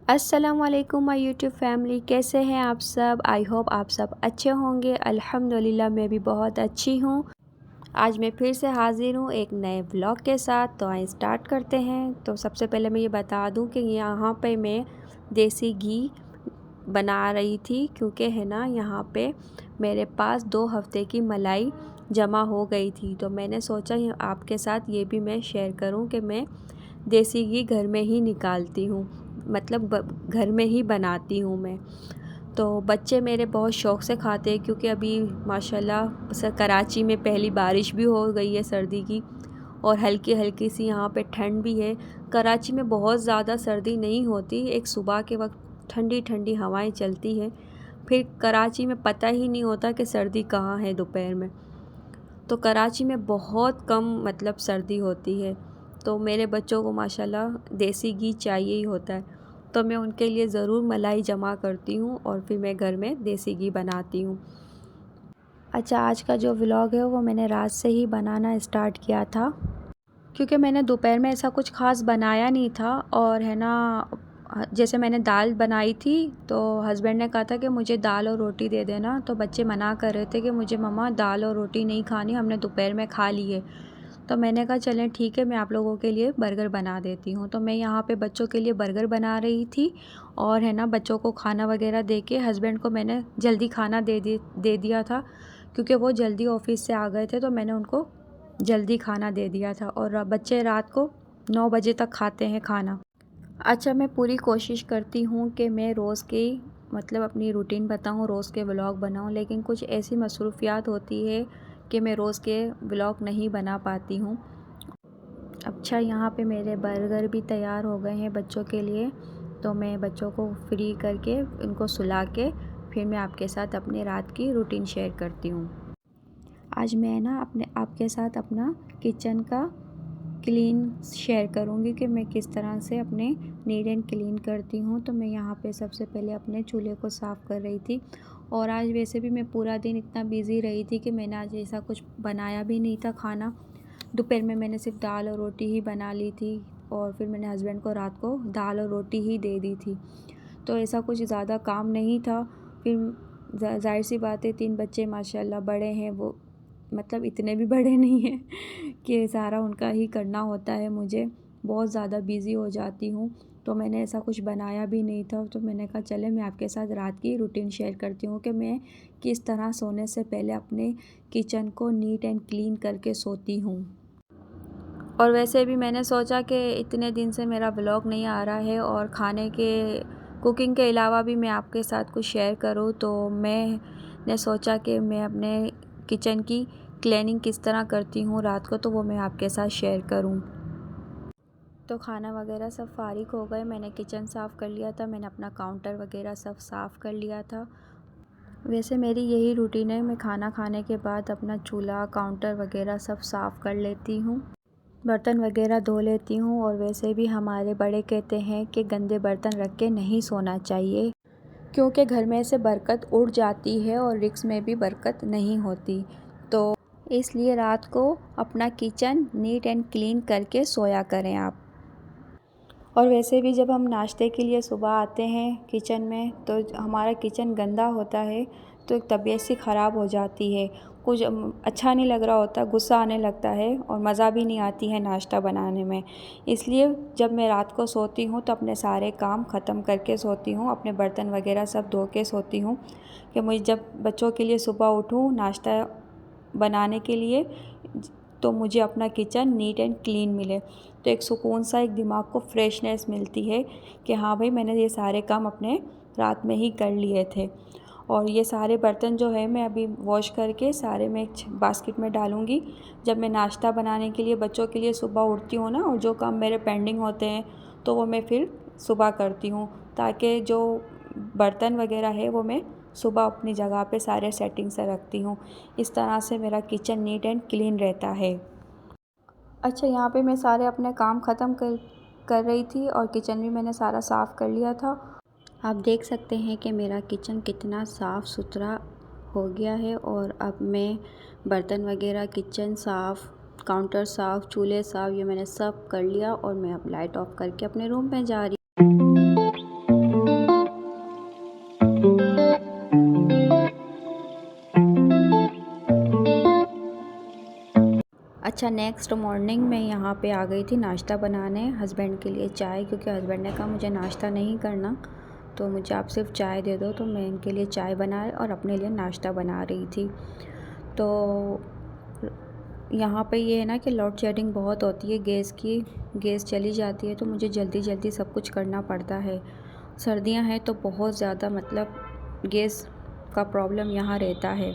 अस्सलाम वालेकुम my YouTube family, कैसे हैं आप सब। आई होप आप सब अच्छे होंगे। अल्हम्दुलिल्लाह मैं भी बहुत अच्छी हूँ। आज मैं फिर से हाज़िर हूँ एक नए व्लॉग के साथ। तो आइए स्टार्ट करते हैं। तो सबसे पहले मैं ये बता दूँ कि यहाँ पे मैं देसी घी बना रही थी, क्योंकि है ना यहाँ पे मेरे पास 2 हफ़्ते की मलाई जमा हो गई थी। तो मैंने सोचा आपके साथ ये भी मैं शेयर करूँ कि मैं देसी घी घर में ही निकालती हूँ, मतलब घर में ही बनाती हूँ मैं। तो बच्चे मेरे बहुत शौक़ से खाते हैं, क्योंकि अभी माशाल्लाह कराची में पहली बारिश भी हो गई है सर्दी की, और हल्की हल्की सी यहाँ पे ठंड भी है। कराची में बहुत ज़्यादा सर्दी नहीं होती, एक सुबह के वक्त ठंडी ठंडी हवाएं चलती हैं। फिर कराची में पता ही नहीं होता कि सर्दी कहाँ है दोपहर में। तो कराची में बहुत कम मतलब सर्दी होती है। तो मेरे बच्चों को माशाल्लाह देसी घी चाहिए ही होता है। तो मैं उनके लिए ज़रूर मलाई जमा करती हूँ और फिर मैं घर में देसी घी बनाती हूँ। अच्छा, आज का जो व्लॉग है वो मैंने रात से ही बनाना स्टार्ट किया था, क्योंकि मैंने दोपहर में ऐसा कुछ ख़ास बनाया नहीं था। और है ना, जैसे मैंने दाल बनाई थी तो हस्बैंड ने कहा था कि मुझे दाल और रोटी दे देना। तो बच्चे मना कर रहे थे कि मुझे मम्मा दाल और रोटी नहीं खानी, हमने दोपहर में खा ली है। तो मैंने कहा चलें ठीक है, मैं आप लोगों के लिए बर्गर बना देती हूँ। तो मैं यहाँ पे बच्चों के लिए बर्गर बना रही थी, और है ना बच्चों को खाना वगैरह दे के हस्बैंड को मैंने जल्दी खाना दे दिया था, क्योंकि वो जल्दी ऑफिस से आ गए थे। तो मैंने उनको जल्दी खाना दे दिया था, और बच्चे रात को 9 बजे तक खाते हैं खाना। अच्छा, मैं पूरी कोशिश करती हूँ कि मैं रोज़ की मतलब अपनी रूटीन बताऊँ, रोज़ के व्लॉग बनाऊँ, लेकिन कुछ ऐसी मसरूफ़ियात होती है कि मैं रोज़ के व्लॉग नहीं बना पाती हूँ। अच्छा, यहाँ पे मेरे बर्गर भी तैयार हो गए हैं बच्चों के लिए। तो मैं बच्चों को फ्री करके उनको सुला के फिर मैं आपके साथ अपने रात की रूटीन शेयर करती हूँ। आज मैं ना आपके साथ अपना किचन का क्लीन शेयर करूँगी कि मैं किस तरह से अपने नीट एंड क्लीन करती हूँ। तो मैं यहाँ पे सबसे पहले अपने चूल्हे को साफ़ कर रही थी, और आज वैसे भी मैं पूरा दिन इतना बिज़ी रही थी कि मैंने आज ऐसा कुछ बनाया भी नहीं था खाना। दोपहर में मैंने सिर्फ दाल और रोटी ही बना ली थी, और फिर मैंने हस्बैंड को रात को दाल और रोटी ही दे दी थी। तो ऐसा कुछ ज़्यादा काम नहीं था। फिर ज़ाहिर सी बात है, 3 बच्चे माशाल्लाह बड़े हैं, वो मतलब इतने भी बड़े नहीं हैं कि सारा उनका ही करना होता है। मुझे बहुत ज़्यादा बिज़ी हो जाती हूँ, तो मैंने ऐसा कुछ बनाया भी नहीं था। तो मैंने कहा चले मैं आपके साथ रात की रूटीन शेयर करती हूँ कि मैं किस तरह सोने से पहले अपने किचन को नीट एंड क्लीन करके सोती हूँ। और वैसे भी मैंने सोचा कि इतने दिन से मेरा व्लॉग नहीं आ रहा है, और खाने के कुकिंग के अलावा भी मैं आपके साथ कुछ शेयर करूँ। तो मैंने सोचा कि मैं अपने किचन की क्लीनिंग किस तरह करती हूँ रात को, तो वो मैं आपके साथ शेयर करूँ। तो खाना वगैरह सब फारिग हो गए, मैंने किचन साफ़ कर लिया था, मैंने अपना काउंटर वगैरह सब साफ़ कर लिया था। वैसे मेरी यही रूटीन है, मैं खाना खाने के बाद अपना चूल्हा काउंटर वगैरह सब साफ़ कर लेती हूँ, बर्तन वगैरह धो लेती हूँ। और वैसे भी हमारे बड़े कहते हैं कि गंदे बर्तन रख के नहीं सोना चाहिए, क्योंकि घर में से बरकत उड़ जाती है और रिस्क में भी बरकत नहीं होती। तो इसलिए रात को अपना किचन नीट एंड क्लीन करके सोया करें आप। और वैसे भी जब हम नाश्ते के लिए सुबह आते हैं किचन में, तो हमारा किचन गंदा होता है, तो एक तबीयत सी ख़राब हो जाती है, कुछ अच्छा नहीं लग रहा होता, गुस्सा आने लगता है, और मज़ा भी नहीं आती है नाश्ता बनाने में। इसलिए जब मैं रात को सोती हूँ तो अपने सारे काम ख़त्म करके सोती हूँ, अपने बर्तन वगैरह सब धो के सोती हूँ, कि मुझे जब बच्चों के लिए सुबह उठूँ नाश्ता बनाने के लिए, तो मुझे अपना किचन नीट एंड क्लीन मिले। तो एक सुकून सा, एक दिमाग को फ्रेशनेस मिलती है कि हाँ भाई, मैंने ये सारे काम अपने रात में ही कर लिए थे। और ये सारे बर्तन जो है मैं अभी वॉश करके सारे मैं एक बास्केट में डालूँगी। जब मैं नाश्ता बनाने के लिए बच्चों के लिए सुबह उठती हूँ ना, और जो काम मेरे पेंडिंग होते हैं तो वो मैं फिर सुबह करती हूँ, ताकि जो बर्तन वगैरह है वो मैं सुबह अपनी जगह पे सारे सेटिंग से रखती हूँ। इस तरह से मेरा किचन नीट एंड क्लीन रहता है। अच्छा, यहाँ पे मैं सारे अपने काम ख़त्म कर रही थी, और किचन भी मैंने सारा साफ़ कर लिया था। आप देख सकते हैं कि मेरा किचन कितना साफ़ सुथरा हो गया है। और अब मैं बर्तन वगैरह, किचन साफ़, काउंटर साफ़, चूल्हे साफ़, ये मैंने सब कर लिया, और मैं अब लाइट ऑफ करके अपने रूम में जा रही अच्छा, नेक्स्ट मॉर्निंग मैं यहाँ पे आ गई थी नाश्ता बनाने हस्बैंड के लिए चाय, क्योंकि हस्बैंड ने कहा मुझे नाश्ता नहीं करना, तो मुझे आप सिर्फ चाय दे दो। तो मैं इनके लिए चाय बना और अपने लिए नाश्ता बना रही थी। तो यहाँ पे ये है ना कि लोड शेडिंग बहुत होती है गैस की, गैस चली जाती है तो मुझे जल्दी जल्दी सब कुछ करना पड़ता है। सर्दियाँ हैं तो बहुत ज़्यादा मतलब गैस का प्रॉब्लम यहाँ रहता है।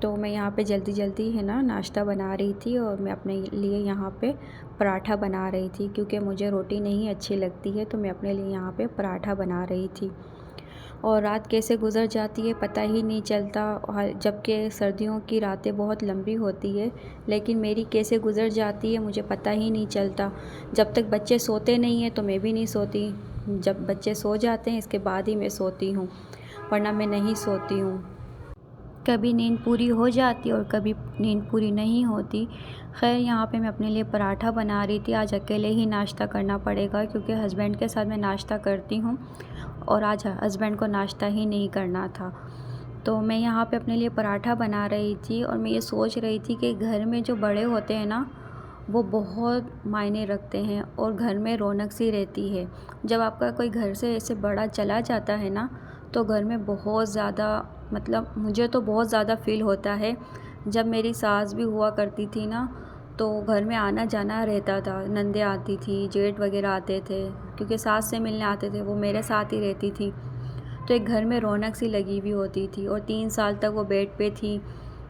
तो मैं यहाँ पे जल्दी जल्दी है ना नाश्ता बना रही थी और मैं अपने लिए यहाँ पे पराठा बना रही थी, क्योंकि मुझे रोटी नहीं अच्छी लगती है, तो मैं अपने लिए यहाँ पे पराठा बना रही थी। और रात कैसे गुज़र जाती है पता ही नहीं चलता, जबकि सर्दियों की रातें बहुत लंबी होती है, लेकिन मेरी कैसे गुज़र जाती है मुझे पता ही नहीं चलता। जब तक बच्चे सोते नहीं हैं तो मैं भी नहीं सोती, जब बच्चे सो जाते हैं इसके बाद ही मैं सोती हूँ, वरना मैं नहीं सोती हूँ। कभी नींद पूरी हो जाती और कभी नींद पूरी नहीं होती। खैर, यहाँ पे मैं अपने लिए पराठा बना रही थी। आज अकेले ही नाश्ता करना पड़ेगा, क्योंकि हस्बैंड के साथ मैं नाश्ता करती हूँ और आज हस्बैंड को नाश्ता ही नहीं करना था। तो मैं यहाँ पे अपने लिए पराठा बना रही थी और मैं ये सोच रही थी कि घर में जो बड़े होते हैं ना, वो बहुत मायने रखते हैं और घर में रौनक सी रहती है। जब आपका कोई घर से ऐसे बड़ा चला जाता है ना, तो घर में बहुत ज़्यादा मतलब मुझे तो बहुत ज़्यादा फ़ील होता है। जब मेरी सास भी हुआ करती थी ना, तो घर में आना जाना रहता था, नंदे आती थी, जेठ वगैरह आते थे, क्योंकि सास से मिलने आते थे, वो मेरे साथ ही रहती थी। तो एक घर में रौनक सी लगी हुई होती थी। और 3 साल तक वो बेड पे थी,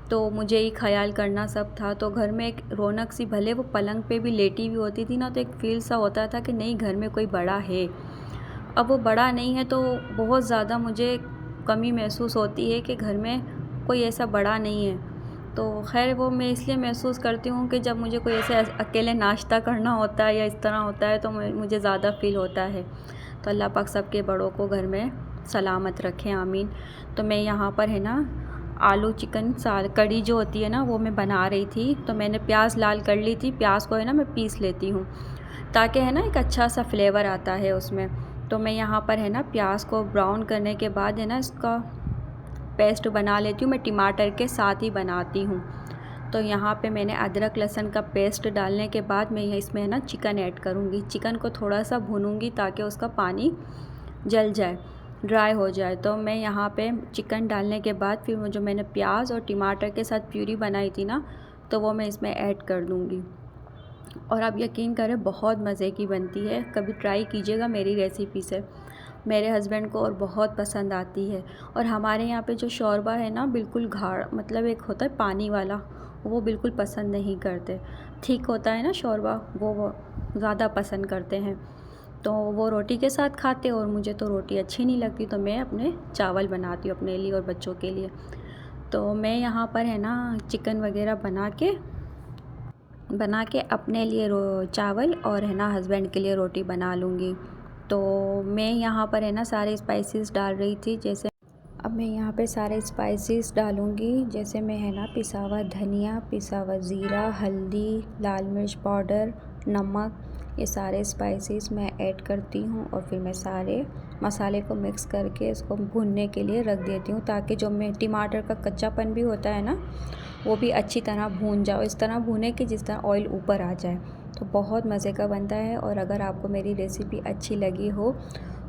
तो मुझे ही ख्याल करना सब था, तो घर में एक रौनक सी, भले वो पलंग पे भी लेटी हुई होती थी ना, तो एक फ़ील सा होता था कि नहीं, घर में कोई बड़ा है। अब वो बड़ा नहीं है तो बहुत ज़्यादा मुझे कमी महसूस होती है कि घर में कोई ऐसा बड़ा नहीं है। तो खैर, वो मैं इसलिए महसूस करती हूँ कि जब मुझे कोई ऐसे अकेले नाश्ता करना होता है या इस तरह होता है तो मुझे ज़्यादा फ़ील होता है। तो अल्लाह पाक सबके बड़ों को घर में सलामत रखें, आमीन। तो मैं यहाँ पर है ना आलू चिकन कड़ी जो होती है ना, वो मैं बना रही थी। तो मैंने प्याज लाल कर ली थी, प्याज को है ना मैं पीस लेती हूँ, ताकि है ना एक अच्छा सा फ्लेवर आता है उसमें। तो मैं यहाँ पर है ना प्याज को ब्राउन करने के बाद है ना इसका पेस्ट बना लेती हूँ। मैं टमाटर के साथ ही बनाती हूँ। तो यहाँ पे मैंने अदरक लहसुन का पेस्ट डालने के बाद मैं इसमें है ना चिकन ऐड करूँगी। चिकन को थोड़ा सा भूनूंगी ताकि उसका पानी जल जाए, ड्राई हो जाए। तो मैं यहाँ पे चिकन डालने के बाद फिर जो मैंने प्याज और टमाटर के साथ प्यूरी बनाई थी ना, तो वो मैं इसमें ऐड कर दूँगी। और आप यकीन करें, बहुत मज़े की बनती है, कभी ट्राई कीजिएगा मेरी रेसिपी से। मेरे हस्बैंड को और बहुत पसंद आती है। और हमारे यहाँ पे जो शोरबा है ना, बिल्कुल गाढ़, मतलब एक होता है पानी वाला, वो बिल्कुल पसंद नहीं करते। ठीक होता है ना शोरबा, वो ज़्यादा पसंद करते हैं। तो वो रोटी के साथ खाते, और मुझे तो रोटी अच्छी नहीं लगती, तो मैं अपने चावल बनाती हूँ अपने लिए और बच्चों के लिए। तो मैं यहाँ पर है ना चिकन वगैरह बना के अपने लिए चावल और है ना हस्बैंड के लिए रोटी बना लूँगी। तो मैं यहाँ पर है ना सारे स्पाइसेस डाल रही थी। जैसे अब मैं यहाँ पे सारे स्पाइसेस डालूँगी, जैसे मैं है ना पिसा हुआ धनिया, पिसा हुआ ज़ीरा, हल्दी, लाल मिर्च पाउडर, नमक, ये सारे स्पाइसेस मैं ऐड करती हूँ। और फिर मैं सारे मसाले को मिक्स करके इसको भूनने के लिए रख देती हूँ, ताकि जो मैं टमाटर का कच्चापन भी होता है ना, वो भी अच्छी तरह भून जाओ। इस तरह भूने कि जिस तरह ऑयल ऊपर आ जाए, तो बहुत मज़े का बनता है। और अगर आपको मेरी रेसिपी अच्छी लगी हो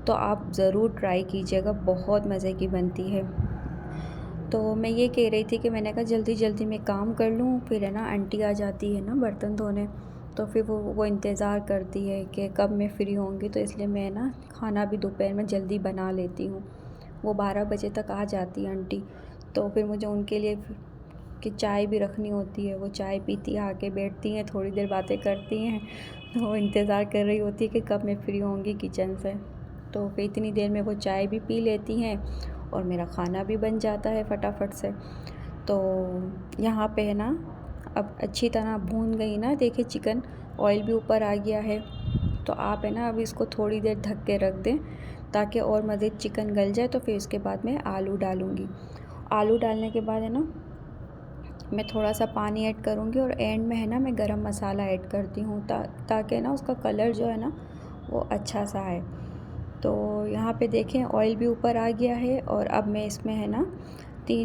तो आप ज़रूर ट्राई कीजिएगा, बहुत मज़े की बनती है। तो मैं ये कह रही थी कि मैंने कहा जल्दी जल्दी मैं काम कर लूँ, फिर है ना आंटी आ जाती है ना बर्तन धोने, तो फिर वो इंतज़ार करती है कि कब मैं फ्री होंगी। तो इसलिए मैं ना खाना भी दोपहर में जल्दी बना लेती हूँ। वो 12 बजे तक आ जाती है आंटी, तो फिर मुझे उनके लिए कि चाय भी रखनी होती है। वो चाय पीती है, आके बैठती हैं, थोड़ी देर बातें करती हैं, तो वो इंतज़ार कर रही होती है कि कब मैं फ्री होंगी किचन से। तो फिर इतनी देर में वो चाय भी पी लेती हैं और मेरा खाना भी बन जाता है फटाफट से। तो यहाँ पे है ना अब अच्छी तरह भून गई ना, देखिए चिकन, ऑयल भी ऊपर आ गया है। तो आप है ना अब इसको थोड़ी देर ढक के रख दें, ताकि और मज़ीद चिकन गल जाए। तो फिर उसके बाद मैं आलू डालूँगी। आलू डालने के बाद है ना मैं थोड़ा सा पानी ऐड करूँगी, और एंड में है ना मैं गरम मसाला ऐड करती हूँ, ताकि ना उसका कलर जो है ना वो अच्छा सा आए। तो यहाँ पे देखें ऑयल भी ऊपर आ गया है, और अब मैं इसमें है ना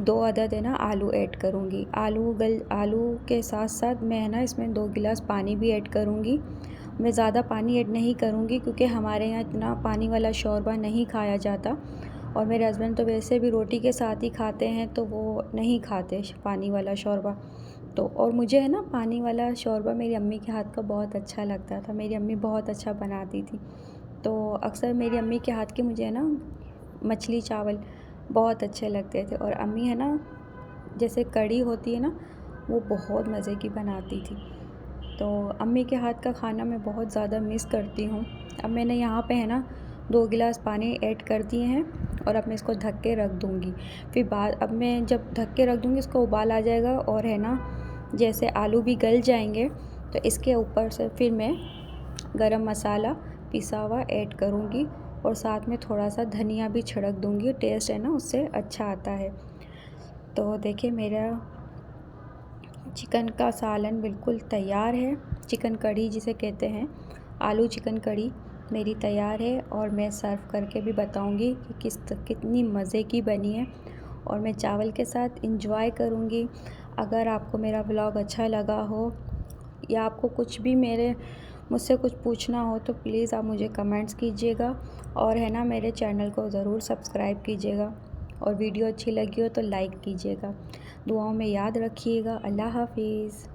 2 अदद है ना आलू ऐड करूँगी। आलू के साथ साथ मैं है ना इसमें 2 गिलास पानी भी ऐड करूँगी। मैं ज़्यादा पानी ऐड नहीं करूँगी क्योंकि हमारे यहाँ इतना पानी वाला शोरबा नहीं खाया जाता, और मेरे हस्बैंड तो वैसे भी रोटी के साथ ही खाते हैं, तो वो नहीं खाते पानी वाला शोरबा। तो और मुझे है ना पानी वाला शोरबा मेरी अम्मी के हाथ का बहुत अच्छा लगता था। मेरी अम्मी बहुत अच्छा बनाती थी, तो अक्सर मेरी अम्मी के हाथ के मुझे है ना मछली चावल बहुत अच्छे लगते थे। और अम्मी है ना जैसे कढ़ी होती है ना, वो बहुत मज़े की बनाती थी। तो अम्मी के हाथ का खाना मैं बहुत ज़्यादा मिस करती हूँ। अब मैंने यहाँ पे है ना 2 गिलास पानी ऐड कर दिए हैं, और अब मैं इसको ढक के रख दूँगी। फिर अब मैं जब ढक के रख दूँगी इसको उबाल आ जाएगा, और है ना जैसे आलू भी गल जाएंगे तो इसके ऊपर से फिर मैं गरम मसाला पिसा हुआ ऐड करूँगी, और साथ में थोड़ा सा धनिया भी छिड़क दूँगी। टेस्ट है ना उससे अच्छा आता है। तो देखिए मेरा चिकन का सालन बिल्कुल तैयार है। चिकन कढ़ी जिसे कहते हैं, आलू चिकन कढ़ी मेरी तैयार है, और मैं सर्व करके भी बताऊंगी कि कितनी मज़े की बनी है, और मैं चावल के साथ इंजॉय करूंगी। अगर आपको मेरा व्लॉग अच्छा लगा हो, या आपको कुछ भी मुझसे कुछ पूछना हो, तो प्लीज़ आप मुझे कमेंट्स कीजिएगा, और है ना मेरे चैनल को ज़रूर सब्सक्राइब कीजिएगा, और वीडियो अच्छी लगी हो तो लाइक कीजिएगा। दुआओं में याद रखिएगा। अल्लाह हाफिज़।